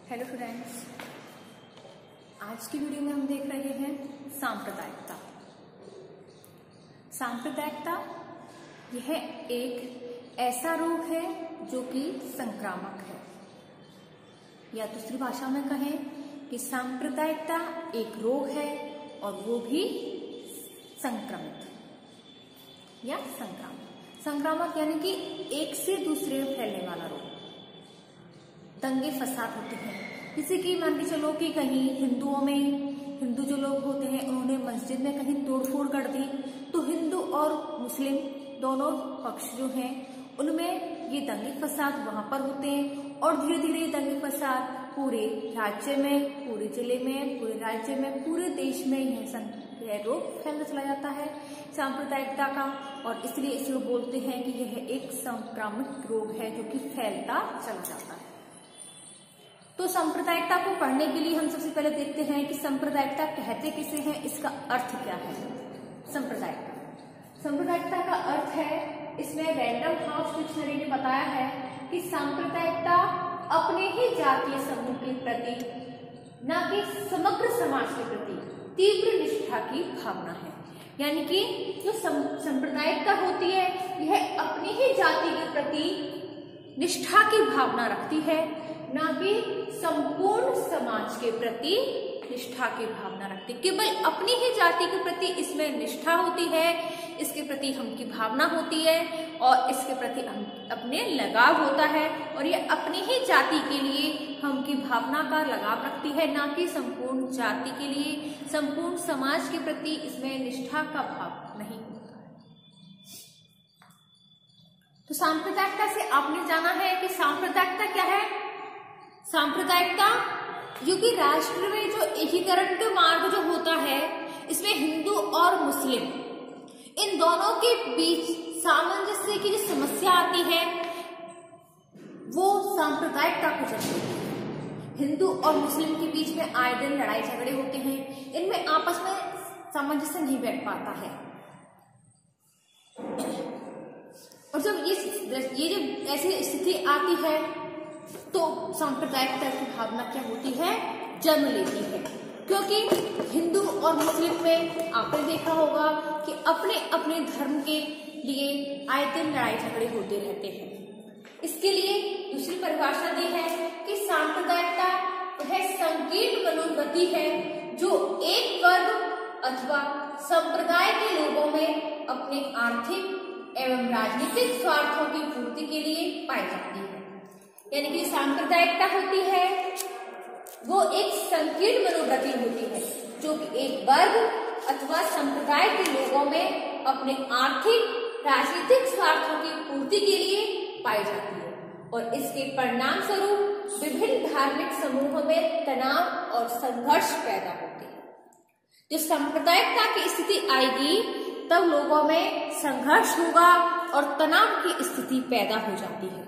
Hello friends, आज की video में हम देख रहे हैं सांप्रदायिकता। सांप्रदायिकता यह एक ऐसा रोग है जो कि संक्रामक है, या दूसरी भाषा में कहें कि सांप्रदायिकता एक रोग है और वो भी संक्रमित या संक्रामक। संक्रामक यानी कि एक से दूसरे में फैलने वाला रोग। दंगे फसाद होते हैं, जैसे कि मान के चलो कि कहीं हिंदू जो लोग होते हैं उन्होंने मस्जिद में कहीं तोड़फोड़ कर दी, तो हिंदू और मुस्लिम दोनों पक्ष जो हैं उनमें ये दंगे फसाद वहां पर होते हैं और धीरे धीरे ये दंगे फसाद पूरे राज्य में, पूरे जिले में, पूरे राज्य में, पूरे देश में यह रोग फैलता चला जाता है सांप्रदायिकता का। और इसलिए इसे बोलते हैं कि यह एक संक्रामक रोग है जो कि फैलता चला जाता है। तो सांप्रदायिकता को पढ़ने के लिए हम सबसे पहले देखते हैं कि सांप्रदायिकता कहते किसे हैं, इसका अर्थ क्या है। सांप्रदायिकता का अर्थ है, इसमें रैंडम हाउस डिक्शनरी ने बताया है कि सांप्रदायिकता अपने ही जातीय समूह के प्रति, न कि समग्र समाज के प्रति तीव्र निष्ठा की भावना है। यानी कि जो सांप्रदायिकता होती है यह अपनी ही जाति के प्रति निष्ठा की भावना रखती है, न कि संपूर्ण समाज के प्रति निष्ठा की भावना रखती। केवल अपनी ही जाति के प्रति इसमें निष्ठा होती है, इसके प्रति हम की भावना होती है और इसके प्रति हम अपने लगाव होता है, और ये अपनी ही जाति के लिए हम की भावना का लगाव रखती है, ना कि संपूर्ण जाति के लिए, संपूर्ण समाज के प्रति इसमें निष्ठा का भाव नहीं होता है। तो सांप्रदायिकता से आपने जाना है कि सांप्रदायिकता क्या है। सांप्रदायिकता जो कि राष्ट्र में जो एकीकरण का मार्ग जो होता है, इसमें हिंदू और मुस्लिम इन दोनों के बीच सामंजस्य की जो समस्या आती है वो सांप्रदायिकता को जन्म देती है। हिंदू और मुस्लिम के बीच में आए दिन लड़ाई झगड़े होते हैं, इनमें आपस में सामंजस्य नहीं बैठ पाता है, और जब ये जब ऐसी स्थिति आती है तो सांप्रदायिकता की भावना क्या होती है, जन्म लेती है। क्योंकि हिंदू और मुस्लिम में आपने देखा होगा कि अपने अपने धर्म के लिए आए दिन लड़ाई झगड़े होते रहते हैं। इसके लिए दूसरी परिभाषा दी है कि सांप्रदायिकता वह संकीर्ण मनोवृत्ति है जो एक वर्ग अथवा संप्रदाय के लोगों में अपने आर्थिक एवं राजनीतिक स्वार्थों की पूर्ति के लिए पाई जाती है। यानी कि सांप्रदायिकता होती है वो एक संकीर्ण मनोवृत्ति होती है जो कि एक वर्ग अथवा संप्रदाय के लोगों में अपने आर्थिक राजनीतिक स्वार्थों की पूर्ति के लिए पाई जाती है, और इसके परिणाम स्वरूप विभिन्न धार्मिक समूहों में तनाव और संघर्ष पैदा होते हैं। जब सांप्रदायिकता की स्थिति आएगी तब लोगों में संघर्ष होगा और तनाव की स्थिति पैदा हो जाती है।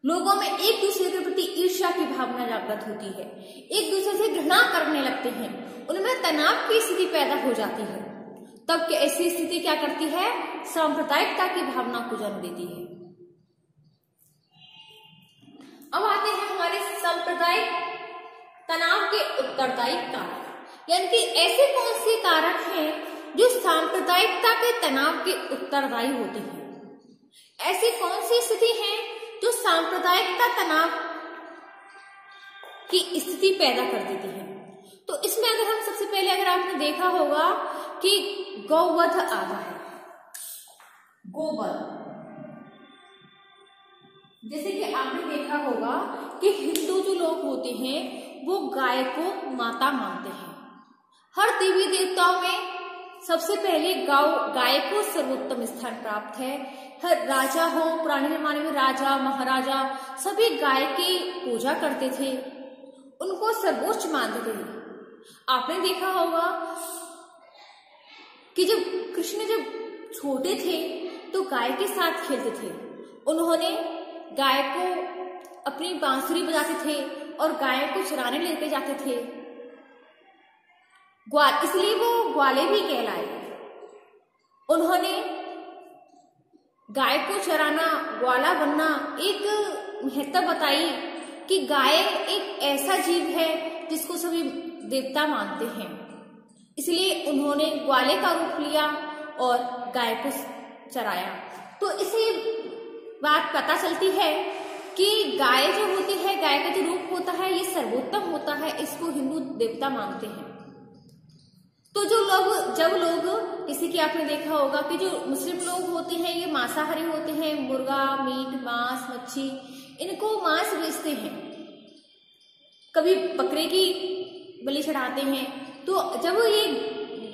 लोगों में एक दूसरे के प्रति ईर्ष्या की भावना जागृत होती है, एक दूसरे से घृणा करने लगते हैं, उनमें तनाव की स्थिति पैदा हो जाती है। तब के ऐसी स्थिति क्या करती है, सांप्रदायिकता की भावना को जन्म देती है। अब आते हैं हमारे सांप्रदायिक तनाव के उत्तरदायी कारक, यानी कि ऐसे कौन से कारक हैं जो सांप्रदायिकता के तनाव के उत्तरदायी होते हैं। ऐसी कौन सी स्थिति है जो सांप्रदायिकता तनाव की स्थिति पैदा कर देती है। तो इसमें अगर हम सबसे पहले अगर आपने देखा होगा कि गौवध आता है, गोवध, जैसे कि आपने देखा होगा कि हिंदू जो लोग होते हैं वो गाय को माता मानते हैं। हर देवी देवताओं में सबसे पहले गाय को सर्वोत्तम स्थान प्राप्त है। हर राजा हो, पुराने जमाने में राजा महाराजा सभी गाय की पूजा करते थे, उनको सर्वोच्च मानते थे। आपने देखा होगा कि जब कृष्ण जब छोटे थे तो गाय के साथ खेलते थे, उन्होंने गाय को अपनी बांसुरी बजाते थे और गाय को चराने लेके जाते थे, इसलिए वो ग्वाले भी कहलाए। उन्होंने गाय को चराना, ग्वाला बनना एक महत्ता बताई कि गाय एक ऐसा जीव है जिसको सभी देवता मानते हैं, इसलिए उन्होंने ग्वाले का रूप लिया और गाय को चराया। तो इसे बात पता चलती है कि गाय जो होती है, गाय का जो रूप होता है, ये सर्वोत्तम होता है, इसको हिंदू देवता मानते हैं। तो जब लोग जैसे कि आपने देखा होगा कि जो मुस्लिम लोग होते हैं ये मांसाहारी होते हैं, मुर्गा, मीट, मांस, मच्छी, इनको मांस बेचते हैं, कभी बकरे की बलि चढ़ाते हैं। तो जब ये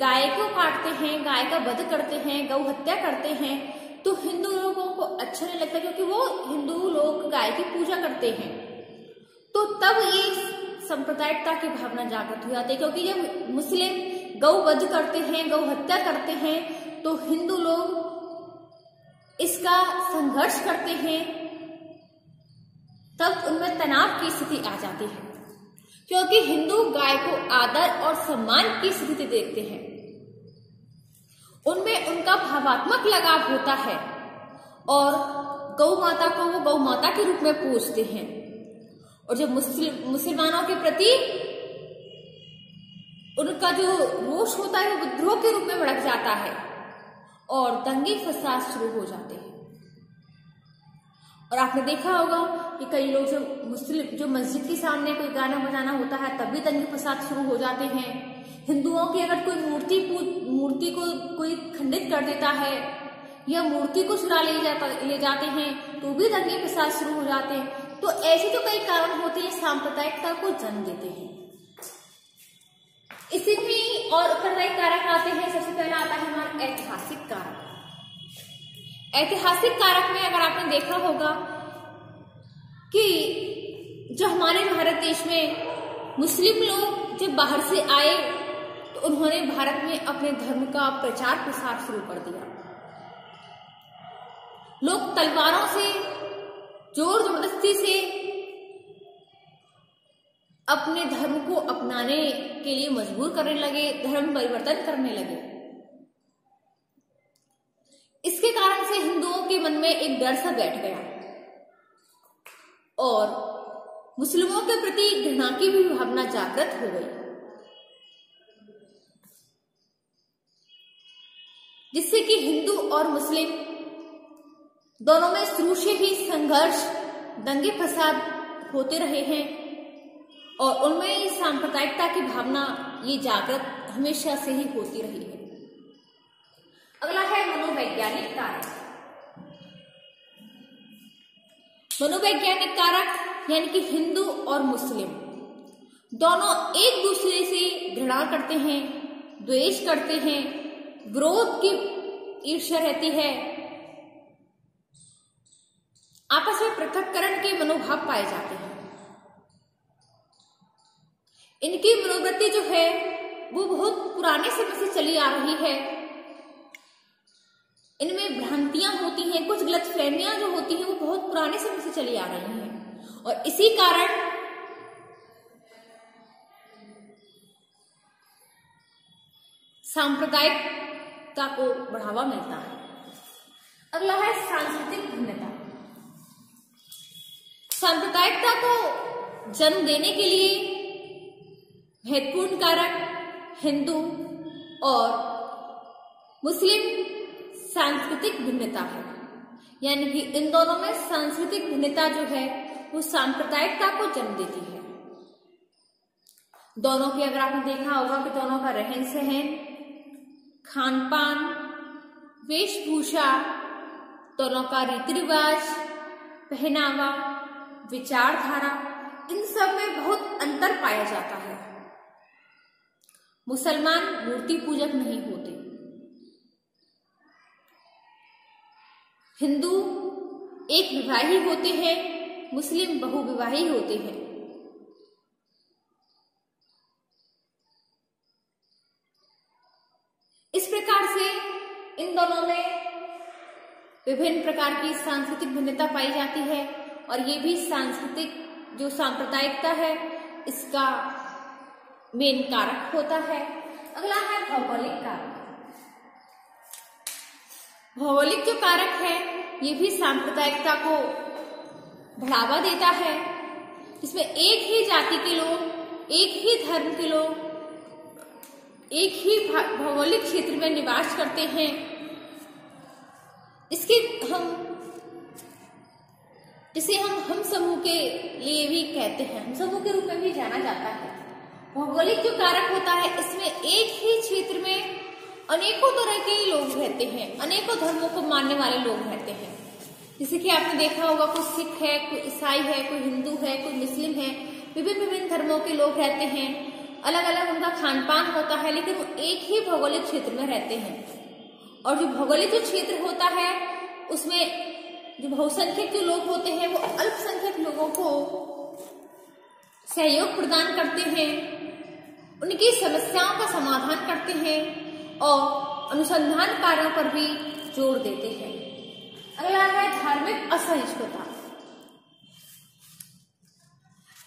गाय को काटते हैं, गाय का वध करते हैं, गौ हत्या करते हैं, तो हिंदू लोगों को अच्छा नहीं लगता, क्योंकि वो हिंदू लोग गाय की पूजा करते हैं। तो तब ये सांप्रदायिकता की भावना जागृत हो जाती है, क्योंकि जब मुस्लिम गौ वध करते हैं, गौ हत्या करते हैं, तो हिंदू लोग इसका संघर्ष करते हैं, तब उनमें तनाव की स्थिति आ जाती है, क्योंकि हिंदू गाय को आदर और सम्मान की स्थिति देखते हैं, उनमें उनका भावात्मक लगाव होता है और गौ माता को वो गौ माता के रूप में पूजते हैं। और जब मुसलमानों के प्रति उनका जो रोष होता है वो विद्रोह के रूप में भड़क जाता है और दंगे फसाद शुरू हो जाते हैं। और आपने देखा होगा कि कई लोग जो मस्जिद के सामने कोई गाना बजाना होता है तब भी दंगे फसाद शुरू हो जाते हैं। हिंदुओं की अगर कोई मूर्ति को कोई खंडित कर देता है या मूर्ति को चुरा ले जाते हैं तो भी दंगे फसाद शुरू हो जाते हैं। तो ऐसे जो कई कारण होते हैं सांप्रदायिकता को जन्म देते हैं। इसी में और उत्तरदायी कारक आते हैं। सबसे पहला आता है हमारा ऐतिहासिक कारक। ऐतिहासिक कारक में अगर आपने देखा होगा कि जो हमारे भारत देश में मुस्लिम लोग जब बाहर से आए तो उन्होंने भारत में अपने धर्म का प्रचार प्रसार शुरू कर दिया। लोग तलवारों से जोर जबरदस्ती से अपने धर्म को अपनाने के लिए मजबूर करने लगे, धर्म परिवर्तन करने लगे। इसके कारण से हिंदुओं के मन में एक डर सा बैठ गया और मुस्लिमों के प्रति घृणा की भी भावना जागृत हो गई, जिससे कि हिंदू और मुस्लिम दोनों में शुरू से ही संघर्ष, दंगे फसाद होते रहे हैं और उनमें सांप्रदायिकता की भावना ये जागृत हमेशा से ही होती रही है। अगला है मनोवैज्ञानिक कारक। मनोवैज्ञानिक कारक यानी कि हिंदू और मुस्लिम दोनों एक दूसरे से घृणा करते हैं, द्वेष करते हैं, विरोध की ईर्ष्या रहती है, आपस में पृथक्करण के मनोभाव पाए जाते हैं। इनकी मनोवृत्ति जो है वो बहुत पुराने समय से चली आ रही है। इनमें भ्रांतियां होती हैं, कुछ गलतफहमियां जो होती हैं वो बहुत पुराने समय से चली आ रही हैं और इसी कारण सांप्रदायिकता को बढ़ावा मिलता है। अगला है सांस्कृतिक भिन्नता। सांप्रदायिकता को जन्म देने के लिए महत्वपूर्ण कारक हिंदू और मुस्लिम सांस्कृतिक भिन्नता है, यानी कि इन दोनों में सांस्कृतिक भिन्नता जो है वो सांप्रदायिकता को जन्म देती है। दोनों की अगर आपने देखा होगा कि दोनों का रहन सहन, खान पान, वेशभूषा, दोनों का रीति रिवाज, पहनावा, विचारधारा, इन सब में बहुत अंतर पाया जाता है। मुसलमान मूर्ति पूजक नहीं होते, हिंदू एक विवाही होते हैं, मुस्लिम बहुविवाही होते हैं। इस प्रकार से इन दोनों में विभिन्न प्रकार की सांस्कृतिक भिन्नता पाई जाती है और ये भी सांस्कृतिक जो सांप्रदायिकता है इसका मेन कारक होता है। अगला है भौगोलिक कारक। भौगोलिक जो कारक है ये भी सांप्रदायिकता को बढ़ावा देता है, जिसमें एक ही जाति के लोग, एक ही धर्म के लोग, एक ही भौगोलिक क्षेत्र में निवास करते हैं। जिसे हम समूह के लिए भी कहते हैं, हम समूह के रूप में भी जाना जाता है। भौगोलिक जो कारक होता है, इसमें एक ही क्षेत्र में अनेकों तरह के लोग रहते हैं, अनेकों धर्मों को मानने वाले लोग रहते हैं। जैसे कि आपने देखा होगा, कोई सिख है, कोई ईसाई है, कोई हिंदू है, कोई मुस्लिम है, विभिन्न विभिन्न धर्मों के लोग रहते हैं। अलग अलग उनका खान पान होता है, लेकिन वो एक ही भौगोलिक क्षेत्र में रहते हैं। और जो भौगोलिक जो क्षेत्र होता है, उसमें जो बहुसंख्यक जो लोग होते हैं, वो अल्पसंख्यक लोगों को सहयोग प्रदान करते हैं, उनकी समस्याओं का समाधान करते हैं और अनुसंधान कार्यों पर भी जोर देते हैं। अगला है धार्मिक असहिष्णुता।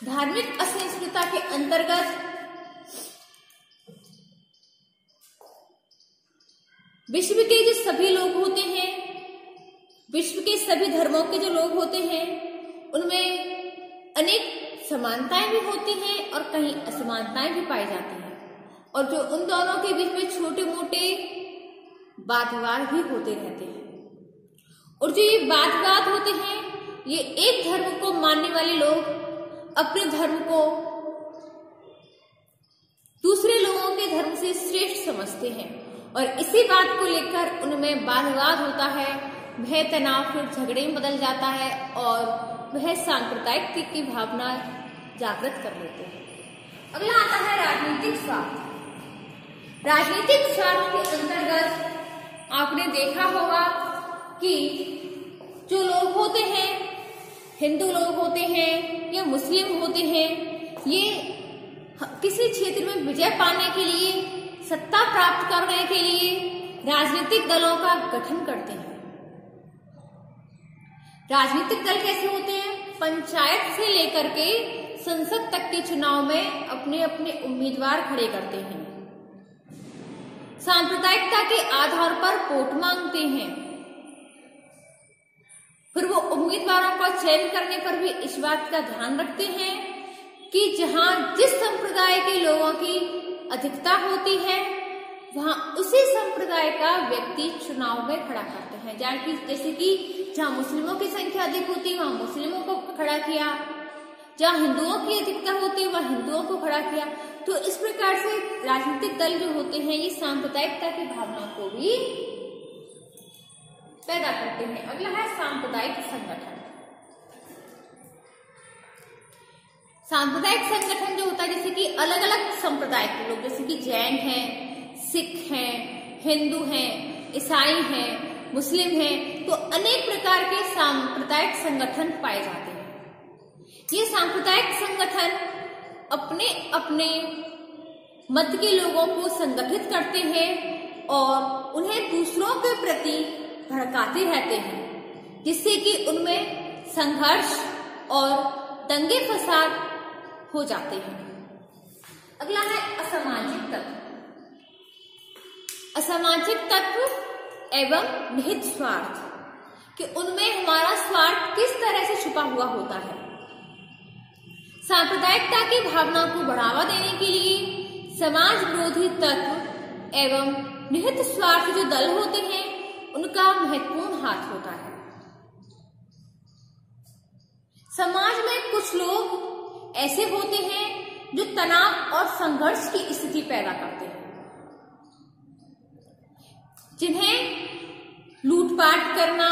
धार्मिक असहिष्णुता के अंतर्गत विश्व के जो सभी लोग होते हैं, विश्व के सभी धर्मों के जो लोग होते हैं, उनमें अनेक समानताएं भी होती हैं और कहीं असमानताएं भी पाई जाती हैं। और जो उन दोनों के बीच में छोटे मोटे वाद विवाद भी होते रहते हैं। और जो ये वाद विवाद होते हैं, ये एक धर्म को मानने वाले लोग अपने धर्म को दूसरे लोगों के धर्म से श्रेष्ठ समझते हैं और इसी बात को लेकर उनमें वाद विवाद होता है। वह तनाव फिर झगड़े में बदल जाता है और वह सांप्रदायिकता की भावना जागृत कर लेते हैं। अगला आता है राजनीतिक स्वार्थ। राजनीतिक स्वार्थ के अंतर्गत आपने देखा होगा कि जो लोग होते हैं, हिंदू लोग होते हैं या मुस्लिम होते हैं, ये किसी क्षेत्र में विजय पाने के लिए, सत्ता प्राप्त करने के लिए राजनीतिक दलों का गठन करते हैं। राजनीतिक दल कैसे होते हैं? पंचायत से लेकर के संसद तक के चुनाव में अपने अपने उम्मीदवार खड़े करते हैं। सांप्रदायिकता के आधार पर वोट मांगते हैं। फिर वो उम्मीदवारों का चयन करने पर भी इस बात का ध्यान रखते हैं कि जहां जिस संप्रदाय के लोगों की अधिकता होती है, वहां उसी संप्रदाय का व्यक्ति चुनाव में खड़ा करते हैं। जैसे कि जहां मुस्लिमों की संख्या अधिक होती है, वहां मुस्लिमों को खड़ा किया, जहां हिंदुओं की अधिकता होती है, वहां हिंदुओं को खड़ा किया। तो इस प्रकार से राजनीतिक दल जो होते हैं, ये सांप्रदायिकता की भावना को भी पैदा करते हैं। अगला है सांप्रदायिक संगठन। सांप्रदायिक संगठन जो होता है, जैसे कि अलग अलग संप्रदाय के लोग, जैसे कि जैन हैं, सिख हैं, हिंदू हैं, ईसाई हैं, मुस्लिम हैं, तो अनेक प्रकार के सांप्रदायिक संगठन पाए जाते हैं। ये सांप्रदायिक संगठन अपने अपने मत के लोगों को संगठित करते हैं और उन्हें दूसरों के प्रति भड़काते रहते हैं, जिससे कि उनमें संघर्ष और दंगे फसाद हो जाते हैं। अगला है असामाजिक तत्व। असामाजिक तत्व एवं निहित स्वार्थ, कि उनमें हमारा स्वार्थ किस तरह से छुपा हुआ होता है। सांप्रदायिकता की भावना को बढ़ावा देने के लिए समाज विरोधी तत्व एवं निहित स्वार्थ जो दल होते हैं, उनका महत्वपूर्ण हाथ होता है। समाज में कुछ लोग ऐसे होते हैं जो तनाव और संघर्ष की स्थिति पैदा करते हैं, जिन्हें लूटपाट करना,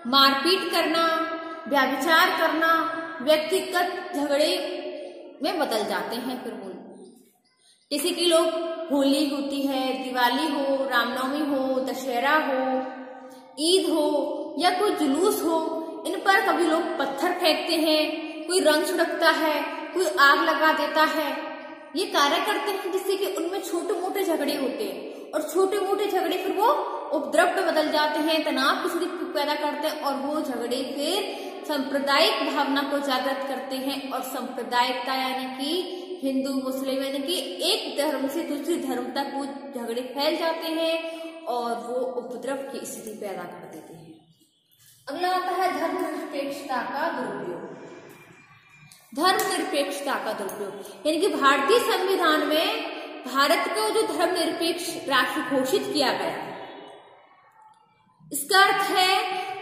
मारपीट करना, व्यभिचार करना व्यक्तिगत झगड़े में बदल जाते हैं। फिर वो जैसे कि लोग, होली होती है, दिवाली हो, रामनवमी हो, दशहरा हो, ईद हो या कोई जुलूस हो, इन पर कभी लोग पत्थर फेंकते हैं, कोई रंग छिड़कता है, कोई आग लगा देता है। ये कार्य करते हैं जिससे कि उनमें छोटे मोटे झगड़े होते हैं और छोटे मोटे झगड़े फिर वो उपद्रव में बदल जाते हैं, तनाव की स्थिति पैदा करते हैं और वो झगड़े फिर सांप्रदायिक भावना को जागृत करते हैं और सांप्रदायिकता यानी कि हिंदू मुस्लिम यानी कि एक धर्म से दूसरे धर्म तक वो झगड़े फैल जाते हैं और वो उपद्रव की स्थिति पैदा कर देते हैं। अगला आता है धर्मनिरपेक्षता का दुरुपयोग। धर्मनिरपेक्षता का दुरुपयोग यानी कि भारतीय संविधान में भारत को जो धर्मनिरपेक्ष राष्ट्र घोषित किया गया, इसका अर्थ है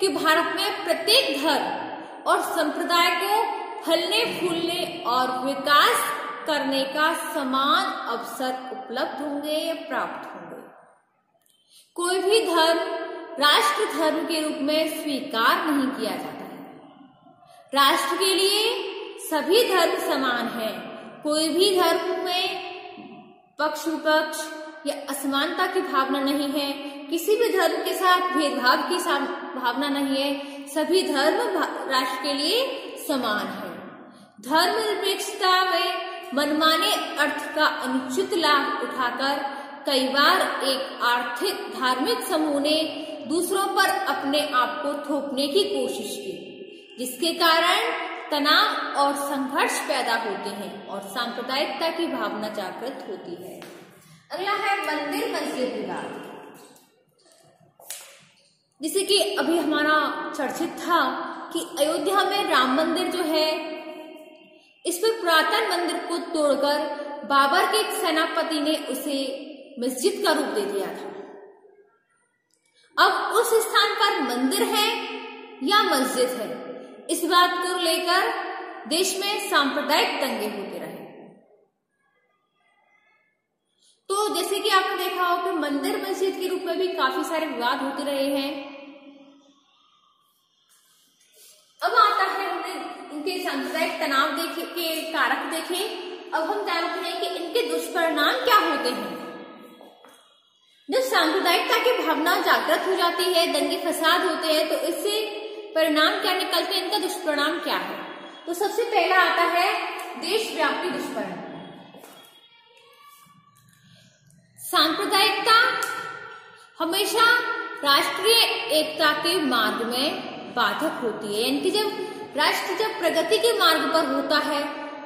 कि भारत में प्रत्येक धर्म और संप्रदाय को फलने फूलने और विकास करने का समान अवसर उपलब्ध होंगे या प्राप्त होंगे। कोई भी धर्म राष्ट्र धर्म के रूप में स्वीकार नहीं किया जाता है। राष्ट्र के लिए सभी धर्म समान हैं। कोई भी धर्म में पक्ष विपक्ष या असमानता की भावना नहीं है। किसी भी धर्म के साथ भेदभाव की भावना नहीं है। सभी धर्म राष्ट्र के लिए समान है। धर्मनिरपेक्षता में मनमाने अर्थ का अनुचित लाभ उठाकर कई बार एक आर्थिक धार्मिक समूह ने दूसरों पर अपने आप को थोपने की कोशिश की, जिसके कारण तनाव और संघर्ष पैदा होते हैं और सांप्रदायिकता की भावना जागृत होती है। अगला है मंदिर मस्जिद विवाद। जैसे कि अभी हमारा चर्चित था कि अयोध्या में राम मंदिर जो है, इस पर पुरातन मंदिर को तोड़कर बाबर के एक सेनापति ने उसे मस्जिद का रूप दे दिया था। अब उस स्थान पर मंदिर है या मस्जिद है, इस बात को लेकर देश में सांप्रदायिक दंगे होते रहे। तो जैसे कि आपने देखा हो कि मंदिर मस्जिद के रूप में भी काफी सारे विवाद होते रहे हैं। अब आता है, हमने इनके सांप्रदायिक तनाव देखे के कारक देखे। अब हम जानते हैं कि इनके दुष्परिणाम क्या होते हैं। जब सांप्रदायिकता की भावना जागृत हो जाती है, दंगे फसाद होते हैं, तो इससे परिणाम क्या निकलते हैं, इनका दुष्परिणाम क्या है। तो सबसे पहला आता है देशव्यापी दुष्परिणाम। सांप्रदायिकता हमेशा राष्ट्रीय एकता के मार्ग में बाधक होती है। यानी कि जब राष्ट्र प्रगति के मार्ग पर होता है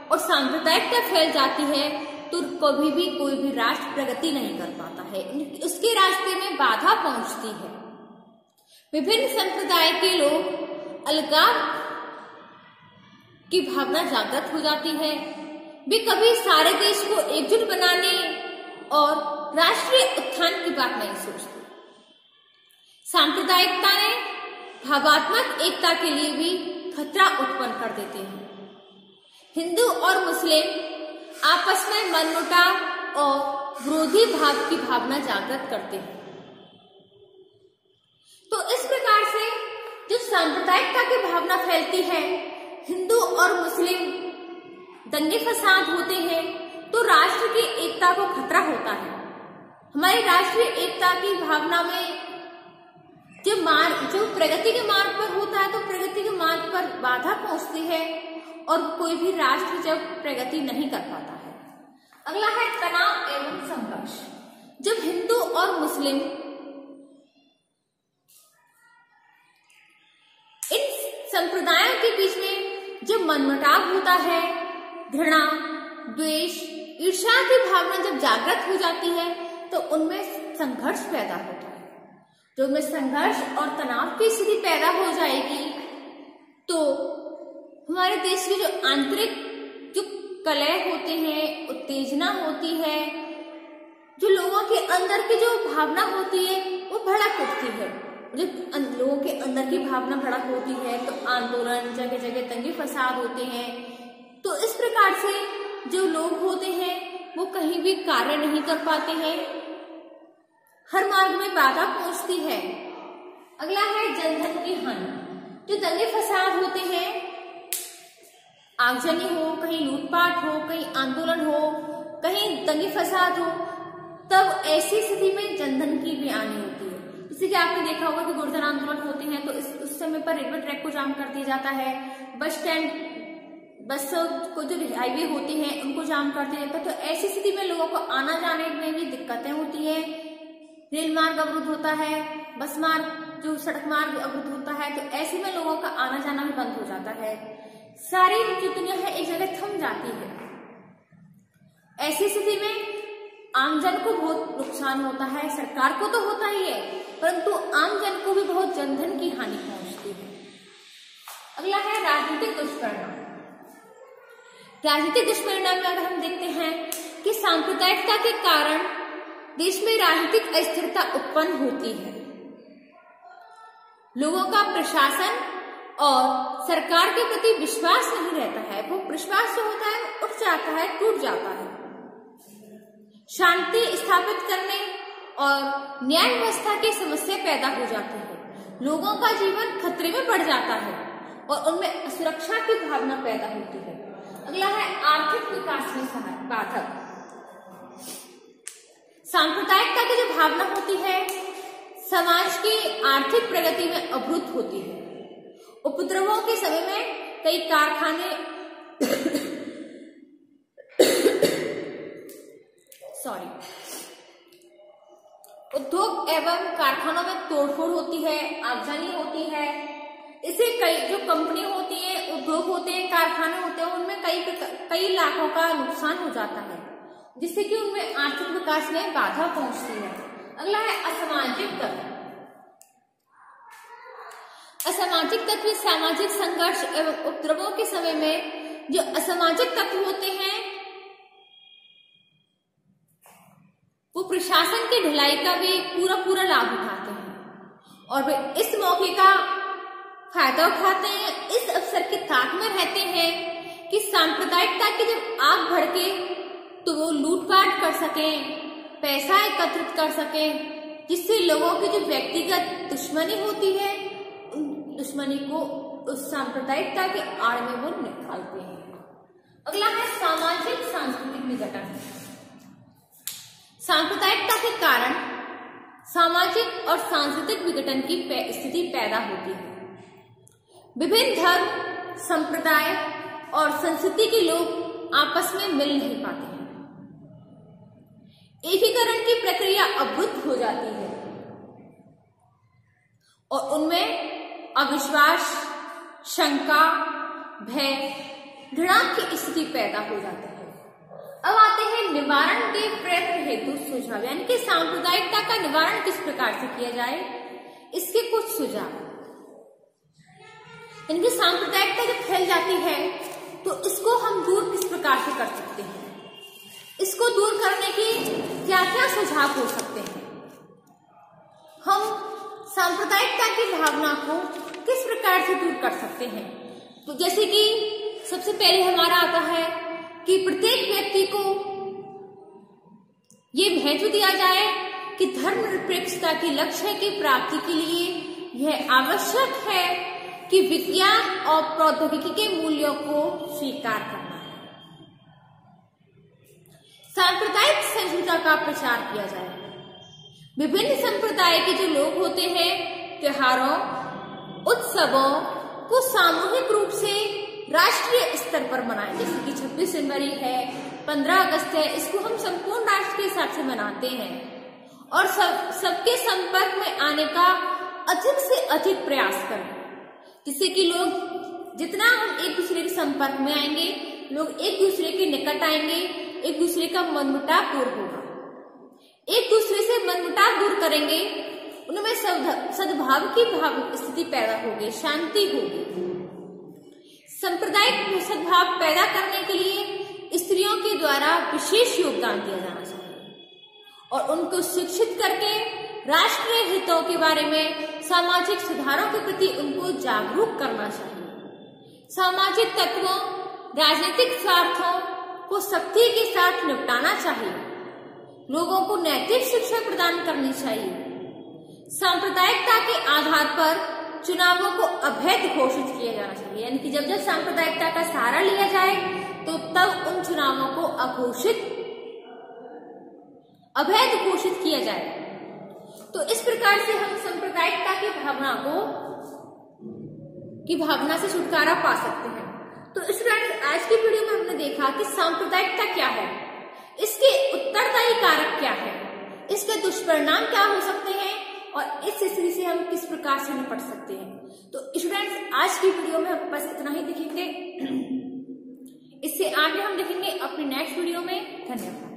और सांप्रदायिकता फैल जाती है, तो कभी भी कोई भी राष्ट्र प्रगति नहीं कर पाता है, उसके रास्ते में बाधा पहुंचती है। विभिन्न संप्रदाय के लोग अलगाव की भावना जागृत हो जाती है। वे कभी सारे देश को एकजुट बनाने और राष्ट्रीय उत्थान की बात नहीं सोचते। सांप्रदायिकता ने भावात्मक एकता के लिए भी खतरा उत्पन्न कर देते हैं। हिंदू और मुस्लिम आपस में मनमुटाव और विरोधी भाव की भावना जागृत करते हैं। तो इस प्रकार से जब सांप्रदायिकता की भावना फैलती है, हिंदू और मुस्लिम दंगे फसाद होते हैं, तो राष्ट्र की एकता को खतरा होता है। हमारी राष्ट्रीय एकता की भावना में जो प्रगति के मार्ग पर होता है, तो प्रगति के मार्ग पर बाधा पहुंचती है और कोई भी राष्ट्र जब प्रगति नहीं कर पाता है। अगला है तनाव एवं संघर्ष। जब हिंदू और मुस्लिम इन संप्रदायों के बीच में जब मनमुटाव होता है, घृणा, द्वेष, ईर्ष्या की भावना जब जागृत हो जाती है, तो उनमें संघर्ष पैदा होता है। जो उनमें संघर्ष और तनाव की स्थिति पैदा हो जाएगी, तो हमारे देश की जो आंतरिक जो कलह होते हैं, उत्तेजना होती है, जो लोगों के अंदर की जो भावना होती है, वो भड़क उठती है। जब लोगों के अंदर की भावना भड़क होती है, तो आंदोलन, जगह जगह दंगे फसाद होते हैं। तो इस प्रकार से जो लोग होते हैं, वो कहीं भी कार्य नहीं कर पाते हैं, हर मार्ग में बाधा पहुंचती है। अगला है जनधन की हानि। जो दंगे फसाद होते हैं, आगजनी हो, कहीं लूटपाट हो, कहीं आंदोलन हो, कहीं दंगे फसाद हो, तब ऐसी स्थिति में जनधन की भी हानि होती है। जैसे कि आपने देखा होगा कि गुर्जर आंदोलन होते हैं, तो उस समय पर रेलवे ट्रैक को जाम कर दिया जाता है, बस स्टैंड, बस को जो हाईवे होती हैं उनको जाम कर दिया जाता है। तो ऐसी स्थिति में लोगों को आना जाने में भी दिक्कतें होती है। रेल मार्ग अवरुद्ध होता है, बस मार्ग जो सड़क मार्ग अवरुद्ध होता है, तो ऐसे में लोगों का आना जाना भी बंद हो जाता है। सारी जो दुनिया है एक जगह थम जाती है। ऐसी स्थिति में आमजन को बहुत नुकसान होता है। सरकार को तो होता ही है, परंतु आमजन को भी बहुत जनधन की हानि पहुंचती है। अगला है राजनीतिक दुष्परिणाम। राजनीतिक दुष्परिणाम में अगर हम देखते हैं कि सांप्रदायिकता के कारण देश में राजनीतिक अस्थिरता उत्पन्न होती है। लोगों का प्रशासन और सरकार के प्रति विश्वास नहीं रहता है, वो विश्वास जो होता है उठ जाता है, टूट जाता है। शांति स्थापित करने और न्याय व्यवस्था की समस्या पैदा हो जाती है। लोगों का जीवन खतरे में पड़ जाता है और उनमें असुरक्षा की भावना पैदा होती है। अगला है आर्थिक विकास में बाधक। सांप्रदायिकता की जो भावना होती है समाज की आर्थिक प्रगति में अवरुद्ध होती है। उपद्रवों के समय में कई कारखाने उद्योग एवं कारखानों में तोड़फोड़ होती है, आगजनी होती है। इससे कई जो कंपनी होती है, उद्योग होते हैं, कारखाने होते हैं, उनमें कई लाखों का नुकसान हो जाता है, जिससे कि उनमें आर्थिक विकास में बाधा पहुंचती है। अगला है असामाजिक तत्व। असामाजिक तत्व सामाजिक संघर्ष एवं उपद्रवों के समय में जो असामाजिक तत्व होते हैं वो प्रशासन की ढिलाई का भी पूरा लाभ उठाते हैं और वे इस मौके का फायदा उठाते हैं, इस अवसर की ताक में रहते हैं कि सांप्रदायिकता की जब आग भड़के तो वो लूटपाट कर सकें, पैसा एकत्रित कर सकें, जिससे लोगों की जो व्यक्तिगत दुश्मनी होती है उन दुश्मनी को उस सांप्रदायिकता के आड़ में वो निकालते हैं। अगला है सामाजिक सांस्कृतिक विघटन। सांप्रदायिकता के कारण सामाजिक और सांस्कृतिक विघटन की स्थिति पैदा होती है। विभिन्न धर्म, संप्रदाय और संस्कृति के लोग आपस में मिल नहीं पाते हैं। एकीकरण की प्रक्रिया अवरुद्ध हो जाती है और उनमें अविश्वास, शंका, भय, घृणा की स्थिति पैदा हो जाती है। अब आते हैं निवारण के प्रयत्न हेतु सुझाव, यानी कि सांप्रदायिकता का निवारण किस प्रकार से किया जाए, इसके कुछ सुझाव। यानी कि सांप्रदायिकता जब फैल जाती है तो इसको हम दूर किस प्रकार से कर सकते हैं, इसको दूर करने के क्या क्या सुझाव हो सकते हैं। हम सांप्रदायिकता की भावना को किस प्रकार से दूर कर सकते हैं, तो जैसे कि सबसे पहले हमारा आता है कि प्रत्येक व्यक्ति को ये महत्व दिया जाए कि धर्मनिरपेक्षता के लक्ष्य की प्राप्ति के लिए यह आवश्यक है कि विज्ञान और प्रौद्योगिकी के मूल्यों को स्वीकार करना है। सांप्रदायिक सहिष्णुता का प्रचार किया जाए। विभिन्न संप्रदाय के जो लोग होते हैं त्योहारों, उत्सवों को सामूहिक रूप से राष्ट्रीय स्तर पर मनाएं, जैसे कि 26 जनवरी है, 15 अगस्त है, इसको हम संपूर्ण राष्ट्र के हिसाब से मनाते हैं और सबके संपर्क में आने का अधिक से अधिक प्रयास करें, जिससे कि लोग जितना हम एक दूसरे के संपर्क में आएंगे, लोग एक दूसरे के निकट आएंगे, एक दूसरे का मनमुटाव दूर होगा। एक दूसरे से मनमुटाव दूर करेंगे, उनमें सद्भाव की स्थिति पैदा होगी, शांति होगी। सांप्रदायिक सद्भाव पैदा करने के लिए स्त्रियों के द्वारा विशेष योगदान दिया जाना चाहिए और उनको शिक्षित करके राष्ट्रीय हितों के बारे में, सामाजिक सुधारों के प्रति उनको जागरूक करना चाहिए। सामाजिक तत्वों, राजनीतिक स्वार्थों को सख्ती के साथ निपटाना चाहिए। लोगों को नैतिक शिक्षा प्रदान करनी चाहिए। सांप्रदायिकता के आधार पर चुनावों को अवैध घोषित किया जाना चाहिए, यानी कि जब जब सांप्रदायिकता का सहारा लिया जाए तो तब उन चुनावों को अवैध घोषित किया जाए। तो इस प्रकार से हम सांप्रदायिकता की भावना से छुटकारा पा सकते हैं। तो इस प्रकार आज की वीडियो में हमने देखा कि सांप्रदायिकता क्या है, इसके उत्तरदायी कारक क्या है, इसके दुष्परिणाम क्या हो सकते हैं और इस स्थिति से हम किस प्रकार से निपट सकते हैं। तो स्टूडेंट्स आज की वीडियो में हम बस इतना ही देखेंगे। इससे आगे हम देखेंगे अपनी नेक्स्ट वीडियो में। धन्यवाद।